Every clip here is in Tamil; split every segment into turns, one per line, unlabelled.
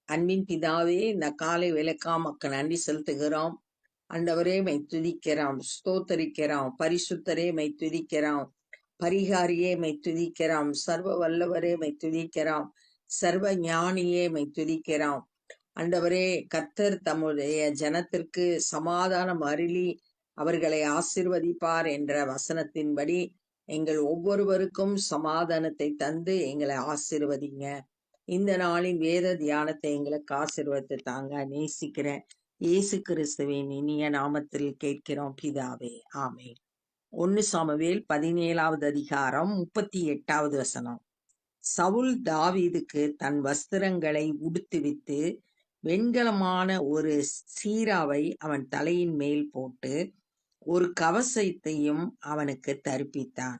அன்பின் பிதாவே, இந்த காலை வேலைக்காக உமக்கு நன்றி செலுத்துகிறோம். ஆண்டவரே மை துதிக்கிறோம், ஸ்தோத்தரிக்கிறோம். பரிசுத்தரே மை துதிக்கிறோம், பரிகாரியே மை துதிக்கிறோம், சர்வ வல்லவரே மை துதிக்கிறோம், சர்வ ஞானியே மை துதிக்கிறோம். ஆண்டவரே, கர்த்தர் தம்முடைய ஜனத்திற்கு சமாதானம் அருளி அவர்களை ஆசீர்வதிப்பார் என்ற வசனத்தின்படி எங்கள் ஒவ்வொருவருக்கும் சமாதானத்தை தந்து எங்களை ஆசீர்வதிங்க. இந்த நாளின் வேத தியானத்தை எங்களுக்கு ஆசீர்வதித்து தாங்க. நேசிக்கிறேன் இயேசு கிறிஸ்துவின் இனிய நாமத்தில் கேட்கிறோம் பிதாவே, ஆமென். 1 சாமுவேல் 17வது அதிகாரம் 38வது வசனம். சவுல் தாவீதுக்கு தன் வஸ்திரங்களை உடுத்துவித்து வெண்கலமான ஒரு சீராவை அவன் தலையின் மேல் போட்டு ஒரு கவசத்தையும் அவனுக்கு தரிப்பித்தான்.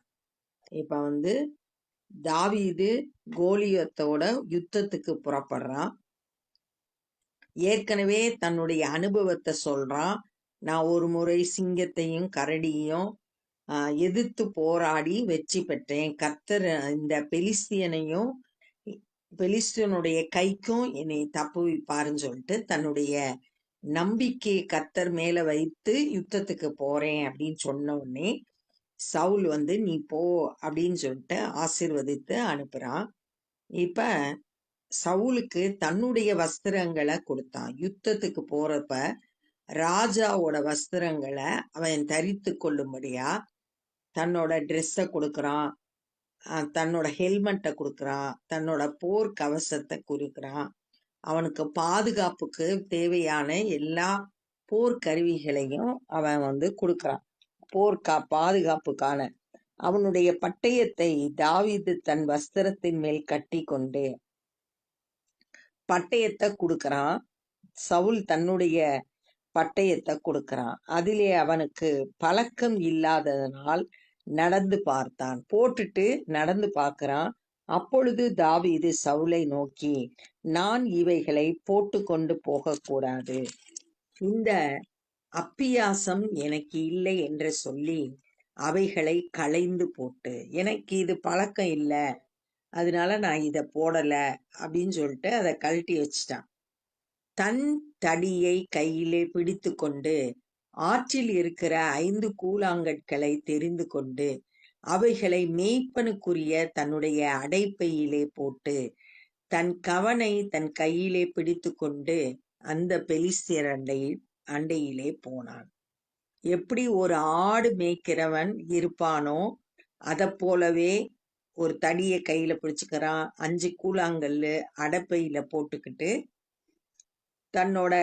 இப்ப தாவீது கோலியத்தோட யுத்தத்துக்கு புறப்படுறான். ஏற்கனவே தன்னுடைய அனுபவத்தை சொல்றான். நான் ஒரு முறை சிங்கத்தையும் கரடியையும் எதிர்த்து போராடி வெற்றி பெற்றேன். கர்த்தர் இந்த பெலிஸ்தியனுடைய கைக்கும் என்னை தப்புவிப்பாருன்னு சொல்லிட்டு தன்னுடைய நம்பிக்கையை கர்த்தர் மேல வைத்து யுத்தத்துக்கு போறேன் அப்படின்னு சொன்ன உடனே சவுல் நீ போ அப்படின்னு சொல்லிட்டு ஆசீர்வதித்து அனுப்புறான். இப்ப சவுலுக்கு தன்னுடைய வஸ்திரங்களை கொடுத்தான். யுத்தத்துக்கு போறப்ப ராஜாவோட வஸ்திரங்களை அவன் தரித்து கொள்ளும்படியா தன்னோட ட்ரெஸ்ஸை கொடுக்கறான், தன்னோட ஹெல்மெட்டை கொடுக்கறான், தன்னோட போர் கவசத்தை கொடுக்கறான். அவனுக்கு பாதுகாப்புக்கு தேவையான எல்லா போர் கருவிகளையும் அவன் கொடுக்கறான். பாதுகாப்புக்கான அவனுடைய பட்டயத்தை தாவீது தன் வஸ்திரத்தின் மேல் கட்டி கொண்டு பட்டயத்தை கொடுக்கறான். சவுல் தன்னுடைய பட்டயத்தை கொடுக்கறான். அதிலே அவனுக்கு பழக்கம் இல்லாததனால் நடந்து பார்த்தான். போட்டுட்டு நடந்து பார்க்கிறான். அப்பொழுது தாவீது சவுலை நோக்கி, நான் இவைகளை போட்டு கொண்டு போகக்கூடாது, இந்த அப்பியாசம் எனக்கு இல்லை என்று சொல்லி அவைகளை களைந்து போட்டு, எனக்கு இது பழக்கம் இல்லை, அதனால நான் இதை போடல அப்படின்னு சொல்லிட்டு அதை கழட்டி வச்சிட்டான். தன் தடியை கையிலே பிடித்து கொண்டு ஆற்றில் இருக்கிற 5 கூழாங்கற்களை தெரிந்து கொண்டு அவைகளை மேய்ப்பனுக்குரிய தன்னுடைய அடைப்பையிலே போட்டு தன் கவனை தன் கையிலே பிடித்து கொண்டு அந்த பெலிஸ்தியர் அண்டையிலே போனான். எப்படி ஒரு ஆடு மேய்க்கிறவன் இருப்பானோ அதை போலவே ஒரு தடியை கையில பிடிச்சுக்கிறான். 5 கூழாங்கல்லு அடைப்பையில போட்டுக்கிட்டு தன்னோட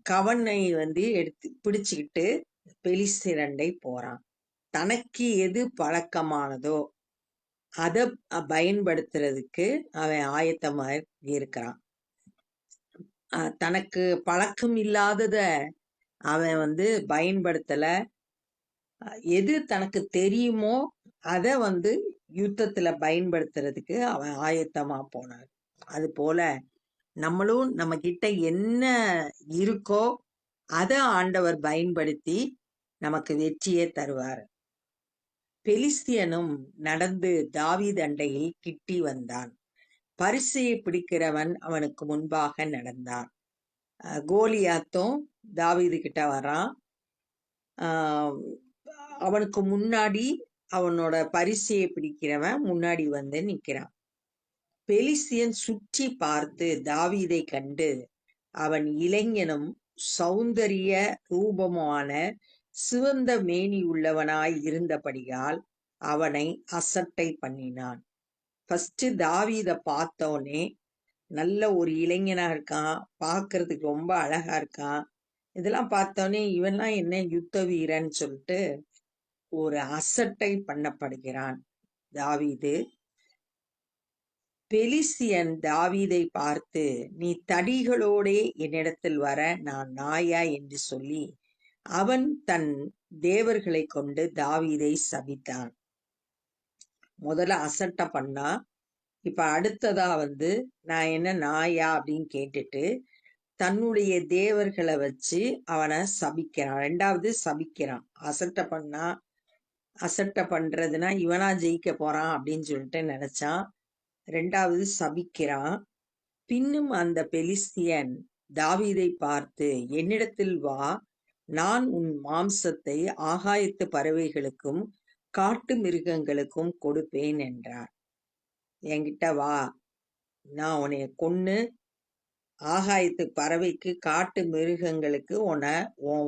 கவனை எடுத்து பிடிச்சுக்கிட்டு பெலிஸ்தியரண்டை போறான். தனக்கு எது பழக்கமானதோ அதை பயன்படுத்துறதுக்கு அவன் ஆயத்தமா இருக்கிறான். தனக்கு பழக்கம் இல்லாதத அவன் பயன்படுத்தல. எது தனக்கு தெரியுமோ அதை யுத்தத்துல பயன்படுத்துறதுக்கு அவன் ஆயத்தமா போனான். அது போல நம்மளும் நம்ம கிட்ட என்ன இருக்கோ அதை ஆண்டவர் பயன்படுத்தி நமக்கு வெற்றியே தருவார். பெலிஸ்தியனும் நடந்து தாவீது அண்டையில் கிட்டி வந்தான். பரிசையை பிடிக்கிறவன் அவனுக்கு முன்பாக நடந்தான். கோலியாத்தும் தாவீது கிட்ட வரான். அவனுக்கு முன்னாடி அவனோட பரிசையை பிடிக்கிறவன் முன்னாடி நிக்கிறான். பெலிஸ்தியன் சுற்றி பார்த்து தாவீதை கண்டு அவன் இளைஞனும் சௌந்தரிய ரூபமான சிவந்த மேனி உள்ளவனாய் இருந்தபடியால் அவனை அசட்டை பண்ணினான். ஃபர்ஸ்ட் தாவீதை பார்த்தோன்னே நல்ல ஒரு இளைஞனா இருக்கான், பார்க்கறதுக்கு ரொம்ப அழகா இருக்கான். இதெல்லாம் பார்த்தோன்னே இவன்லாம் என்ன யுத்த வீரன் சொல்லிட்டு ஒரு அசட்டை பண்ணப்படுகிறான் தாவீது. பெலிஸ்தியன் தாவீதை பார்த்து, நீ தடிகளோடே என்னிடத்தில் வர நான் நாயா என்று சொல்லி அவன் தன் தேவர்களை கொண்டு தாவீதை சபித்தான். முதல்ல அசட்டை பண்ணா. இப்ப அடுத்ததா நான் என்ன நாயா அப்படின்னு கேட்டுட்டு தன்னுடைய தேவர்களை வச்சு அவனை சபிக்கிறான். 2வது சபிக்கிறான். அசட்டை பண்றதுன்னா இவனா ஜெயிக்க போறான் அப்படின்னு சொல்லிட்டு நினைச்சான். 2வது சபிக்கிறான். பின்னும் அந்த பெலிஸ்தியன் தாவீதை பார்த்து, என்னிடத்தில் வா, நான் உன் மாம்சத்தை ஆகாயத்து பறவைகளுக்கும் காட்டு மிருகங்களுக்கும் கொடுப்பேன் என்றார். என்கிட்ட வா, நான் உன்னைய கொன்னு ஆகாயத்து பறவைக்கு காட்டு மிருகங்களுக்கு உன்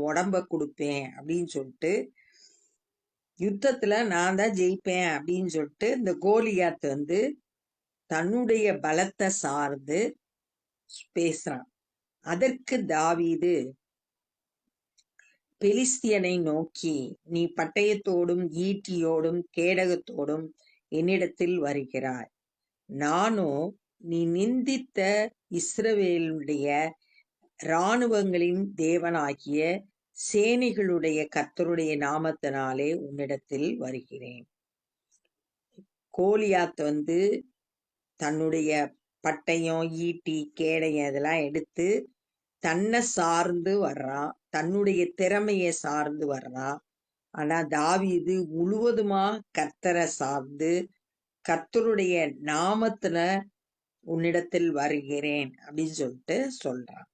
உடம்ப கொடுப்பேன் அப்படின்னு சொல்லிட்டு, யுத்தத்துல நான் தான் ஜெயிப்பேன் அப்படின்னு சொல்லிட்டு இந்த கோலியாத் தன்னுடைய பலத்தை சார்ந்து பேசுறான். அதற்கு தாவீது பெலிஸ்தியனை நோக்கி, நீ பட்டயத்தோடும் ஈட்டியோடும் கேடகத்தோடும் என்னிடத்தில் வருகிறாய், நானோ நீ நிந்தித்த இஸ்ரவேலுடைய இராணுவங்களின் தேவனாகிய சேனைகளுடைய கர்த்தருடைய நாமத்தினாலே உன்னிடத்தில் வருகிறேன். கோலியாத் தன்னுடைய பட்டயம், ஈட்டி, கேடயம் இதெல்லாம் எடுத்து தன்னை சார்ந்து வர்றான், தன்னுடைய திறமைய சார்ந்து வர்றான். ஆனா தாவீது முழுவதுமா கர்த்தரை சார்ந்து கர்த்தருடைய நாமத்துல உன்னிடத்தில் வருகிறேன் அப்படின்னு சொல்லிட்டு சொல்றான்.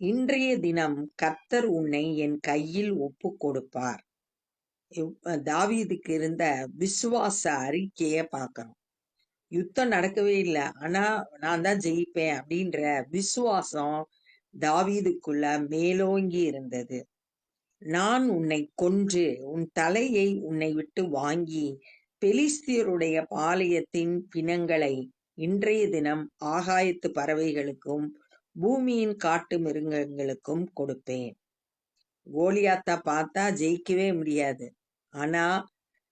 இன்றைய தினம் கர்த்தர் உன்னை என் கையில் ஒப்பு கொடுப்பார். தாவீதுக்கு இருந்த விசுவாச அறிக்கைய பார்க்கணும். யுத்தம் நடக்கவே இல்லை, ஆனா நான் தான் ஜெயிப்பேன் அப்படின்ற விசுவாசம் தாவீதுக்குள்ள மேலோங்கி இருந்தது. நான் உன்னை கொன்று உன் தலையை உன்னை விட்டு வாங்கி பெலிஸ்தியருடைய பாளையத்தின் பிணங்களை இன்றைய தினம் ஆகாயத்து பறவைகளுக்கும் பூமியின் காட்டு மிருகங்களுக்கும் கொடுப்பேன். கோலியாத்தா பார்த்தா ஜெயிக்கவே முடியாது. ஆனா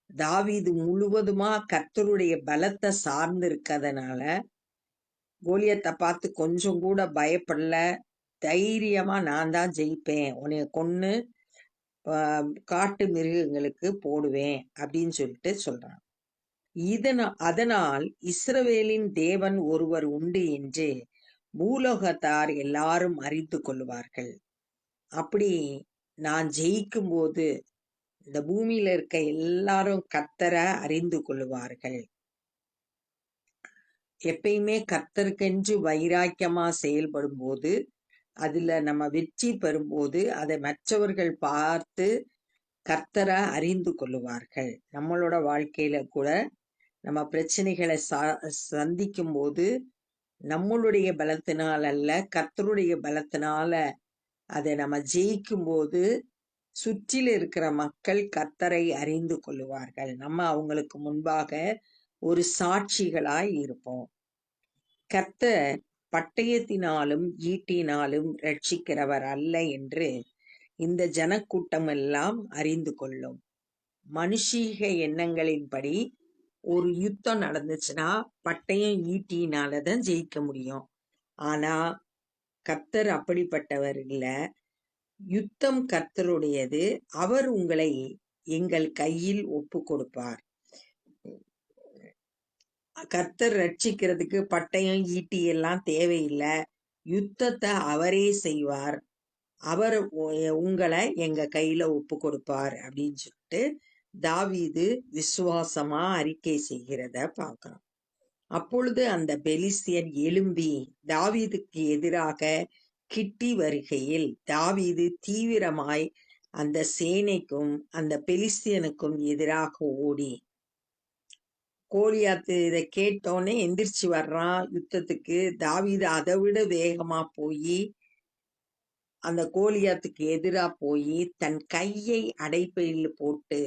தாவீது முழுவதுமா கர்த்தருடைய பலத்தை சார்ந்து இருக்கிறதுனால கோலியாத்தை பார்த்து கொஞ்சம் கூட பயப்படல. தைரியமா நான் தான் ஜெயிப்பேன், உன்னைய கொன்னு காட்டு மிருகங்களுக்கு போடுவேன் அப்படின்னு சொல்லிட்டு சொல்றான். அதனால் இஸ்ரவேலின் தேவன் ஒருவர் உண்டு என்று பூலோகத்தார் எல்லாரும் அறிந்து கொள்வார்கள். அப்படி நான் ஜெயிக்கும் போது இந்த பூமியில இருக்க எல்லாரும் கர்த்தரை அறிந்து கொள்வார்கள். எப்பயுமே கர்த்தருக்கென்று வைராக்கியமா செயல்படும் போது, அதுல நம்ம வெற்றி பெறும்போது அதை மற்றவர்கள் பார்த்து கர்த்தரை அறிந்து கொள்ளுவார்கள். நம்மளோட வாழ்க்கையில கூட நம்ம பிரச்சனைகளை சந்திக்கும் போது நம்மளுடைய பலத்தினால் அல்ல, கர்த்தருடைய பலத்தினால அதை நம்ம ஜெயிக்கும் போது சுற்றில இருக்கிற மக்கள் கர்த்தரை அறிந்து கொள்ளுவார்கள். நம்ம அவங்களுக்கு முன்பாக ஒரு சாட்சிகளாய் இருப்போம். கர்த்தர் பட்டயத்தினாலும் ஈட்டினாலும் ரட்சிக்கிறவர் அல்ல என்று இந்த ஜனக்கூட்டம் எல்லாம் அறிந்து கொள்ளும். மனுஷீக எண்ணங்களின்படி ஒரு யுத்தம் நடந்துச்சுன்னா பட்டயம் ஈட்டினாலதான் ஜெயிக்க முடியும். ஆனா கர்த்தர் அப்படிப்பட்டவர் இல்ல. யுத்தம் கர்த்தருடையது, அவர் உங்களை எங்கள் கையில் ஒப்பு கொடுப்பார். கர்த்தர் ரட்சிக்கிறதுக்கு பட்டயம் ஈட்டி எல்லாம் தேவையில்லை. யுத்தத்தை அவரே செய்வார். அவர் உங்களை எங்க கையில ஒப்பு கொடுப்பார் அப்படின்னு சொல்லிட்டு தாவீது விசுவாசமா அறிக்கை செய்கிறத பார்க்கிறோம். அப்பொழுது அந்த பெலிஸ்தியன் எழும்பி தாவீதுக்கு எதிராக கிட்டி வருகையில் தாவீது தீவிரமாய் அந்த சேனைக்கும் அந்த பெலிஸ்தியனுக்கும் எதிராக ஓடி, கோலியாத்து இதை கேட்டோன்னே எந்திரிச்சு வர்றான் யுத்தத்துக்கு. தாவீது அதை விட வேகமா போய் அந்த கோலியாத்துக்கு எதிரா போய் தன் கையை அடைப்பையில் போட்டு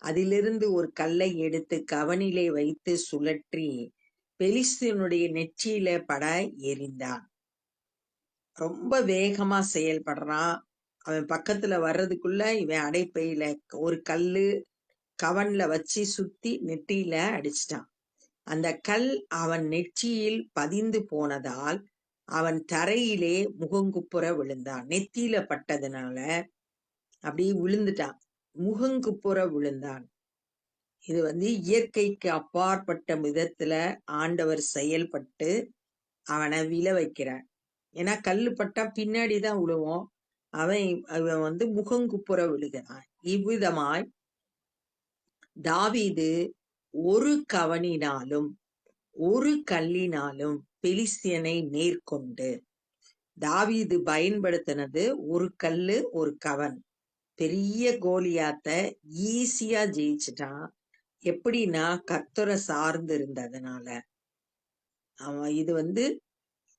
அதிலிருந்து ஒரு கல்லை எடுத்து கவனிலே வைத்து சுழற்றி பெலிஸ்தியனுடைய நெற்றியில பட எறிந்தான். ரொம்ப வேகமா செயல்படுறான். அவன் பக்கத்துல வர்றதுக்குள்ள இவன் அடைப்பையில ஒரு கல்லு கவன்ல வச்சு சுத்தி நெற்றியில அடிச்சிட்டான். அந்த கல் அவன் நெற்றியில் பதிந்து போனதால் அவன் தரையிலே முகங்குப்புற விழுந்தான். நெத்தியில பட்டதுனால அப்படி விழுந்துட்டான், முகங்குப்புற விழுந்தான். இது இயற்கைக்கு அப்பாற்பட்ட விதத்துல ஆண்டவர் செயல்பட்டு அவனை விழ வைக்கிறார். ஏன்னா கல்லு பட்டா பின்னாடிதான் விழுவோம். அவன் முகங்குப்புற விழுகிறான். இவ்விதமாய் தாவீது ஒரு கவனினாலும் ஒரு கல்லினாலும் பெலிஸ்தியனை மேற்கொண்டு. தாவீது பயன்படுத்தினது ஒரு கல்லு ஒரு கவன். பெரிய கோலியாத்த ஈஸியா ஜெயிச்சுட்டான். எப்படின்னா கர்த்தரை சார்ந்து இருந்ததுனால. இது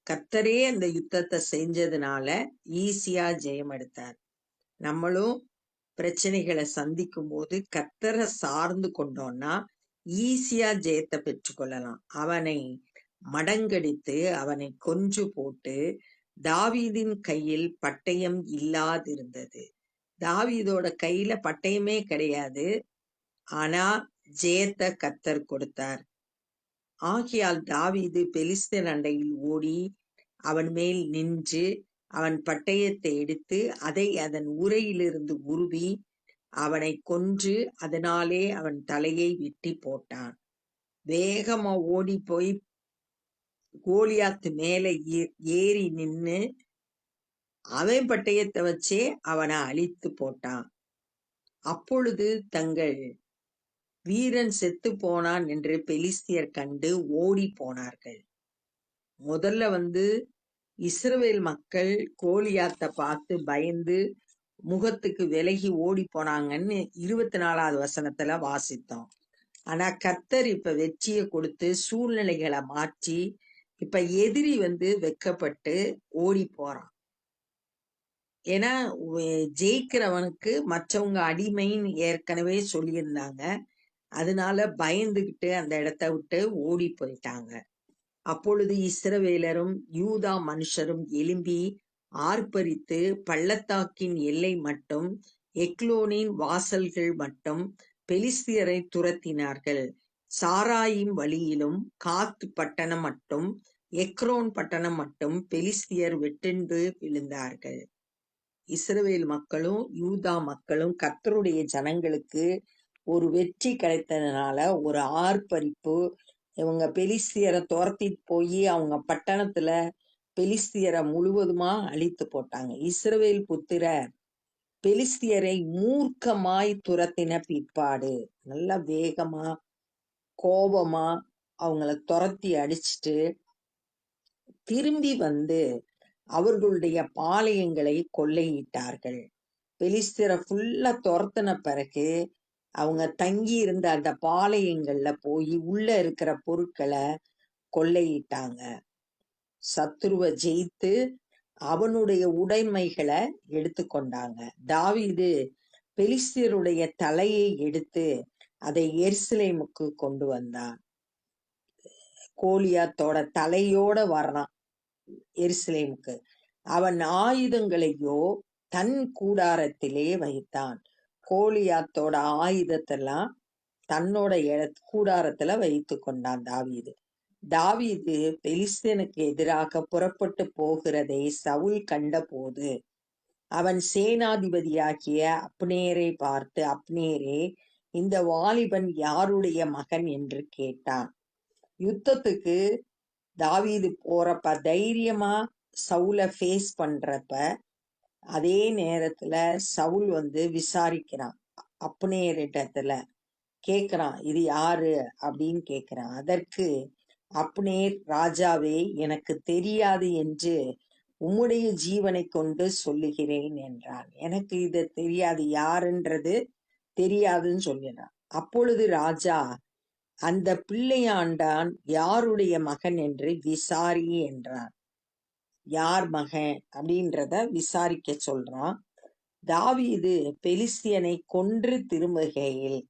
கர்த்தரே அந்த யுத்தத்தை செஞ்சதுனால ஈஸியா ஜெயம் எடுத்தார். நம்மளும் பிரச்சனைகளை சந்திக்கும் போது கர்த்தரை சார்ந்து கொண்டோம்னா ஈஸியா ஜெயத்தை பெற்றுக்கொள்ளலாம். அவனை மடங்கடித்து அவனை கொன்று போட்டு தாவீதின் கையில் பட்டயம் இல்லாதிருந்தது. தாவீதோட கையில பட்டயமே கிடையாது. ஆனா ஜெயத்தை கர்த்தர் கொடுத்தார். ஆகையால் தாவீது பெலிஸ்தன் அண்டையில் ஓடி அவன் மேல் நின்று அவன் பட்டயத்தை எடுத்து அதை அதன் உறையிலிருந்து உருவி அவனை கொன்று அதனாலே அவன் தலையை வெட்டி போட்டான். வேகமா ஓடி போய் கோலியாத்து மேல ஏறி நின்னு அவன் பட்டயத்தை வச்சே அவனை அழித்து போட்டான். அப்பொழுது தங்கள் வீரன் செத்து போனான் என்று பெலிஸ்தியர் கண்டு ஓடி போனார்கள். முதல்ல இஸ்ரவேல் மக்கள் கோலியாத்தை பார்த்து பயந்து முகத்துக்கு விலகி ஓடி போனாங்கன்னு 24வது வசனத்துல வாசித்தோம். ஆனா கர்த்தர் இப்ப வெற்றியை கொடுத்து சூழ்நிலைகளை மாற்றி இப்ப எதிரி வெக்கப்பட்டு ஓடி போறான். ஏன்னா ஜெயிக்கிறவனுக்கு மற்றவங்க அடிமைன்னு ஏற்கனவே சொல்லியிருந்தாங்க. அதனால பயந்துகிட்டு அந்த இடத்த விட்டு ஓடி போயிட்டாங்க. அப்பொழுது இஸ்ரவேலரும் யூதா மனுஷரும் எழும்பி ஆர்ப்பரித்து பள்ளத்தாக்கின் எல்லை மட்டும் எக்லோனின் வாசல்கள் மட்டும் பெலிஸ்தியரை துரத்தினார்கள். சாராயிம் வழியிலும் காத் பட்டணம் மட்டும் எக்ரோன் பட்டணம் மட்டும் பெலிஸ்தியர் வெட்டுண்டு விழுந்தார்கள். இஸ்ரவேல் மக்களும் யூதா மக்களும் கர்த்தருடைய ஜனங்களுக்கு ஒரு வெற்றி கிடைத்ததுனால ஒரு ஆர்ப்பரிப்பு. இவங்க பெலிஸ்தியரை துரத்திட்டு போய் அவங்க பட்டணத்துல பெலிஸ்தியரை முழுவதுமா அழித்து போட்டாங்க. இஸ்ரவேல் புத்திரர் பெலிஸ்தியரை மூர்க்கமாய் துரத்தின பிற்பாடு நல்ல வேகமா கோபமா அவங்கள துரத்தி அடிச்சுட்டு திரும்பி அவர்களுடைய பாளையங்களை கொள்ளையிட்டார்கள். பெலிஸ்தியரை ஃபுல்லா துரத்தின பிறகு அவங்க தங்கி இருந்த அந்த பாளையங்கள்ல போய் உள்ள இருக்கிற பொருட்களை கொள்ளையிட்டாங்க. சத்துருவை ஜெயித்து அவனுடைய உடைமைகளை எடுத்துக்கொண்டாங்க. தாவீது பெலிஸ்தியருடைய தலையை எடுத்து அதை எருசலேமுக்கு கொண்டு வந்தான். கோலியாத்தோட தலையோட வர்றான் எருசலேமுக்கு. அவன் ஆயுதங்களையோ தன் கூடாரத்திலே வைத்தான். கோலியாத்தோட ஆயுதத்தெல்லாம் தன்னோட கூடாரத்துல வைத்து கொண்டான் தாவீது. தாவீது பெலிஸ்தனுக்கு எதிராக புறப்பட்டு போகிறதை சவுல் கண்டபோது அவன் சேனாதிபதியாகிய அப்னேரை பார்த்து, அப்னேரே, இந்த வாலிபன் யாருடைய மகன் என்று கேட்டான். யுத்தத்துக்கு தாவீது போறப்ப தைரியமா சவுல ஃபேஸ் பண்றப்ப அதே நேரத்துல சவுல் விசாரிக்கிறான். அப்னேரிடத்துல கேக்குறான், இது யாரு அப்படின்னு கேக்குறான். அதற்கு அப்னேர், ராஜாவே, எனக்கு தெரியாது என்று உம்முடைய ஜீவனை கொண்டு சொல்லுகிறேன் என்றான். எனக்கு இது தெரியாது, யாருன்றது தெரியாதுன்னு சொல்லினான். அப்பொழுது ராஜா, அந்த பிள்ளையாண்டான் யாருடைய மகன் என்று விசாரி என்றான். யார் மகன் அப்படின்றத விசாரிக்க சொல்றான். தாவீது பெலிஸ்தியனை கொன்று திரும்புகையில்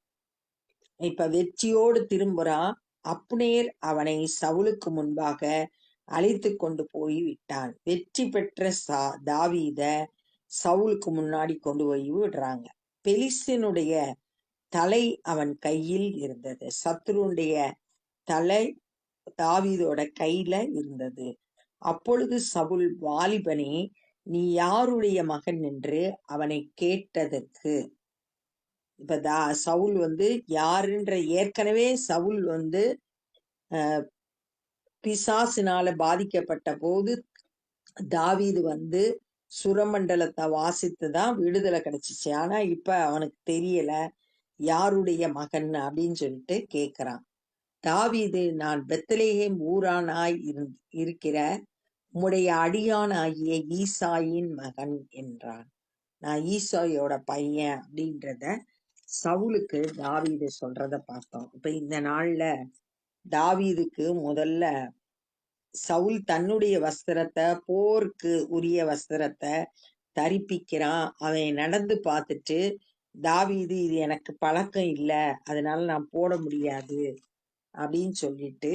இப்ப வெற்றியோடு திரும்புறான். அப்னேர் அவனை சவுலுக்கு முன்பாக அழைத்து கொண்டு போய் விட்டான். வெற்றி பெற்ற தாவீத சவுலுக்கு முன்னாடி கொண்டு போய் விடுறாங்க. பெலிஸ்தியனுடைய தலை அவன் கையில் இருந்தது. சத்ருடைய தலை தாவீதோட கையில இருந்தது. அப்பொழுது சவுல், வாலிபனே, நீ யாருடைய மகன் என்று அவனை கேட்டதற்கு இப்ப சவுல் யாருன்ற ஏற்கனவே சவுல் பிசாசினால பாதிக்கப்பட்ட போது தாவீது சுரமண்டலத்தை வாசித்துதான் விடுதலை கிடைச்சிச்சு. ஆனா இப்ப அவனுக்கு தெரியல யாருடைய மகன் அப்படின்னு சொல்லிட்டு கேக்குறான். தாவீது, நான் பெத்லெகேம் ஊரானாய் இருக்கிற உம்முடைய அடியானாகிய ஈசாயின் மகன் என்றான். நான் ஈசாயோட பையன் அப்படின்றத சவுலுக்கு தாவீது சொல்றத பார்த்தோம். இப்ப இந்த நாள்ல தாவீதுக்கு முதல்ல சவுல் தன்னுடைய வஸ்திரத்தை, போருக்கு உரிய வஸ்திரத்தை தரிப்பிக்கிறான். அவன் நடந்து பார்த்துட்டு, தாவீது இது எனக்கு பழக்கம் இல்ல, அதனால நான் போட முடியாது அப்படின்னு சொல்லிட்டு,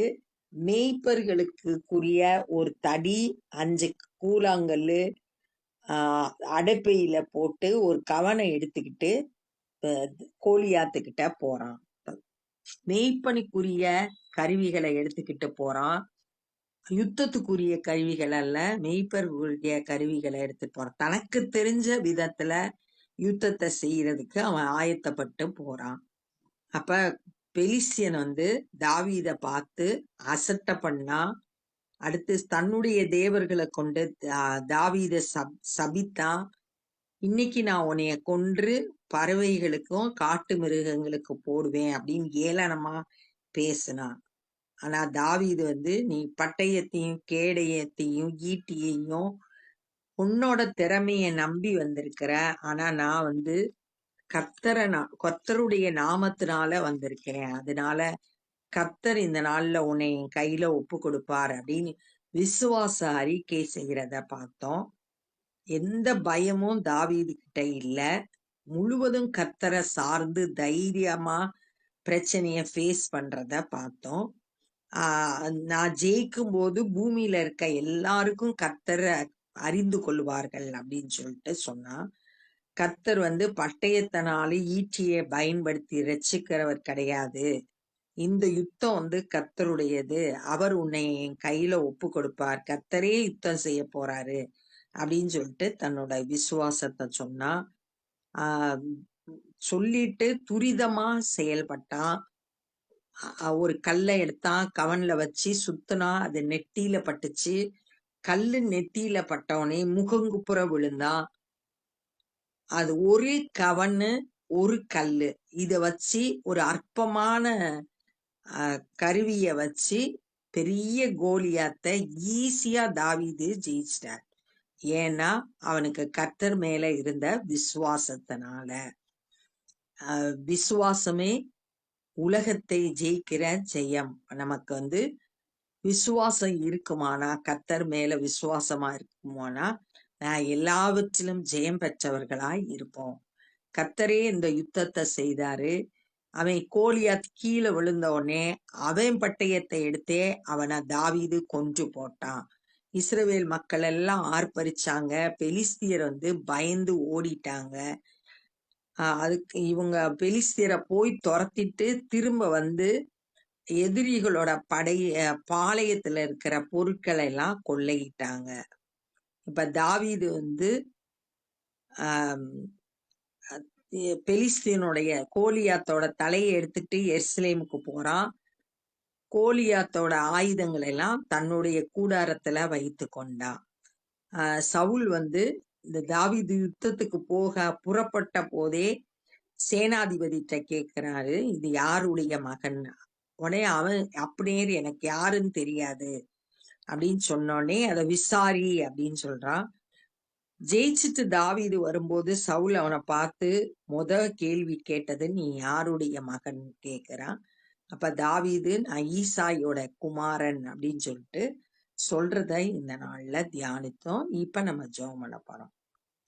மேய்ப்பர்களுக்குரிய ஒரு தடி, 5 கூழாங்கல்லு அடைப்பையில போட்டு ஒரு கவனை எடுத்துக்கிட்டு கோலியாத்துக்கிட்ட போறான். மேய்ப்பனுக்குரிய கருவிகளை எடுத்துக்கிட்டு போறான். யுத்தத்துக்குரிய கருவிகள் அல்ல, மேய்ப்பர்களுடைய கருவிகளை எடுத்துட்டு போறான். தனக்கு தெரிஞ்ச விதத்துல யுத்தத்தை செய்யறதுக்கு அவன் ஆயத்தப்பட்டு போறான். அப்ப பெலிஸ்தியன் தாவீத பார்த்து அசட்டை பண்ணா. அடுத்து தன்னுடைய தேவர்களை கொண்டு தாவீத சபித்தான். இன்னைக்கு நான் உன்னைய கொன்று பறவைகளுக்கும் காட்டு மிருகங்களுக்கு போடுவேன் அப்படின்னு ஏளனமா பேசினான். ஆனா தாவீது நீ பட்டயத்தையும் கேடயத்தையும் ஈட்டியையும் உன்னோட திறமைய நம்பி வந்திருக்கிற, ஆனா நான் கர்த்தருடைய நாமத்தினால வந்திருக்கிறேன், அதனால கர்த்தர் இந்த நாள்ல உன்னை என் கையில ஒப்பு கொடுப்பார் அப்படின்னு விசுவாச அறிக்கை செய்யறத பார்த்தோம். எந்த பயமும் தாவீது கிட்ட இல்ல. முழுவதும் கர்த்தரை சார்ந்து தைரியமா பிரச்சனைய ஃபேஸ் பண்றத பார்த்தோம். நான் ஜெயிக்கும் போது பூமியில இருக்க எல்லாருக்கும் கர்த்தரை அறிந்து கொள்வார்கள் அப்படின்னு சொல்லிட்டு சொன்னா. கர்த்தர் பட்டயத்தினால ஈட்டியை பயன்படுத்தி ரட்சிக்கிறவர் கிடையாது. இந்த யுத்தம் கர்த்தருடையது. அவர் உன்னை என் கையில ஒப்பு கொடுப்பார், கர்த்தரே யுத்தம் செய்ய போறாரு அப்படின்னு சொல்லிட்டு தன்னோட விசுவாசத்தை சொன்னா. சொல்லிட்டு துரிதமா செயல்பட்டான். ஒரு கல்லை எடுத்தான், கவன்ல வச்சு சுத்தினா, அது நெத்தியில பட்டுச்சு. கல்லு நெத்தியில பட்டவனே முகங்குப்புற விழுந்தான். அது ஒரு கவன்னு ஒரு கல்லு, இத வச்சு ஒரு அற்பமான கருவிய வச்சு பெரிய கோலியாத்தை ஈஸியா தாவீது ஜெயிச்சிட்டார். ஏன்னா அவனுக்கு கர்த்தர் மேல இருந்த விசுவாசத்தினால. விசுவாசமே உலகத்தை ஜெயிக்கிற ஜெயம். நமக்கு விசுவாசம் இருக்குமானா, கர்த்தர் மேல விசுவாசமா இருக்குமானா, நான் எல்லாவற்றிலும் ஜெயம் பெற்றவர்களாய் இருப்போம். கர்த்தரே இந்த யுத்தத்தை செய்தாரு. அவன் கோலியாத் கீழே விழுந்த உடனே அவன் பட்டயத்தை எடுத்தே அவனை தாவீது கொன்று போட்டான். இஸ்ரவேல் மக்கள் எல்லாம் ஆர்ப்பரிச்சாங்க. பெலிஸ்தியர் பயந்து ஓடிட்டாங்க. அதுக்கு இவங்க பெலிஸ்தியரை போய் துரத்திட்டு திரும்ப எதிரிகளோட பாளையத்துல இருக்கிற பொருட்களை எல்லாம் கொள்ளையிட்டாங்க. இப்ப தாவீது ஆஹ் பெலிஸ்தீனுடைய கோலியாத்தோட தலையை எடுத்துட்டு எருசலேமுக்கு போறான். கோலியாத்தோட ஆயுதங்களை எல்லாம் தன்னுடைய கூடாரத்துல வைத்து கொண்டான். சவுல் இந்த தாவீது யுத்தத்துக்கு போக புறப்பட்ட போதே சேனாதிபதிட்ட கேட்கிறாரு, இது யாருடைய மகன்? உடனே அவன் அப்படியே எனக்கு யாருன்னு தெரியாது அப்படின்னு சொன்னோடனே அதை விசாரி அப்படின்னு சொல்றான். ஜெயிச்சுட்டு தாவீது வரும்போது சவுல் அவனை பார்த்து கேள்வி கேட்டது, நீ யாருடைய மகன் கேட்கிறான். அப்ப தாவீது, நான் ஈசாயோட குமாரன் அப்படின்னு சொல்லிட்டு சொல்றத இந்த நாள்ல தியானித்தோம். இப்ப நம்ம ஜெபம் பண்ண போறோம்.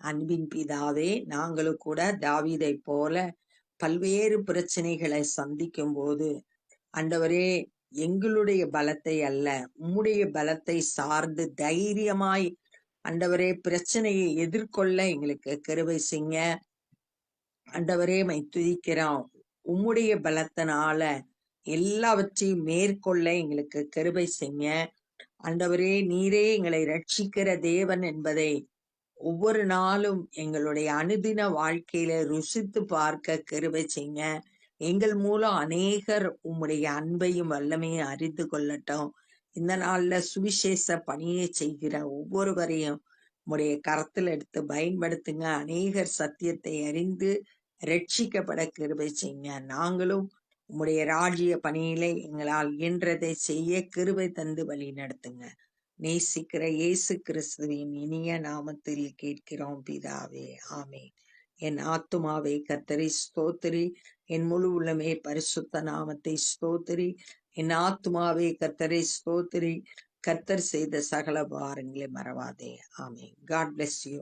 அன்பின் பிதாவே, நாங்களும் கூட தாவீதை போல பல்வேறு பிரச்சனைகளை சந்திக்கும் போது ஆண்டவரே, எங்களுடைய பலத்தை அல்ல, உம்முடைய பலத்தை சார்ந்து தைரியமாய் ஆண்டவரே பிரச்சனையை எதிர்கொள்ள எங்களுக்கு கிருபை செய்யுங்க. ஆண்டவரே மை துதிக்கிறோம். உம்முடைய பலத்தினால எல்லாவற்றையும் மேற்கொள்ள எங்களுக்கு கிருபை செய்யுங்க. ஆண்டவரே, நீரே எங்களை ரட்சிக்கிற தேவன் என்பதை ஒவ்வொரு நாளும் எங்களுடைய அனுதின வாழ்க்கையில ருசித்து பார்க்க கிருபை செய்யுங்க. எங்கள் மூலம் அநேகர் உம்முடைய அன்பையும் வல்லமையும் அறிந்து கொள்ளட்டும். இந்த நாள்ல சுவிசேஷ பணியை செய்கிற ஒவ்வொருவரையும் உம்முடைய கரத்தில் எடுத்து பயன்படுத்துங்க. அநேகர் சத்தியத்தை அறிந்து ரட்சிக்கப்பட கிருபை செய்யுங்க. நாங்களும் உம்முடைய ராஜ்ய பணியிலே எங்களால் இயன்றதை செய்ய கிருபை தந்து வழி நடத்துங்க. நேசிக்கிற இயேசு கிறிஸ்துவின் இனிய நாமத்தில் கேட்கிறோம் பிதாவே, ஆமென். என் ஆத்துமாவை கர்த்தரை ஸ்தோத்திரி, என் முழு உள்ளமே பரிசுத்த நாமத்தை ஸ்தோத்திரி. என் ஆத்துமாவை கர்த்தரை ஸ்தோத்திரி, கர்த்தர் செய்த சகல பாரங்களை மறவாதே. ஆமென். God bless you.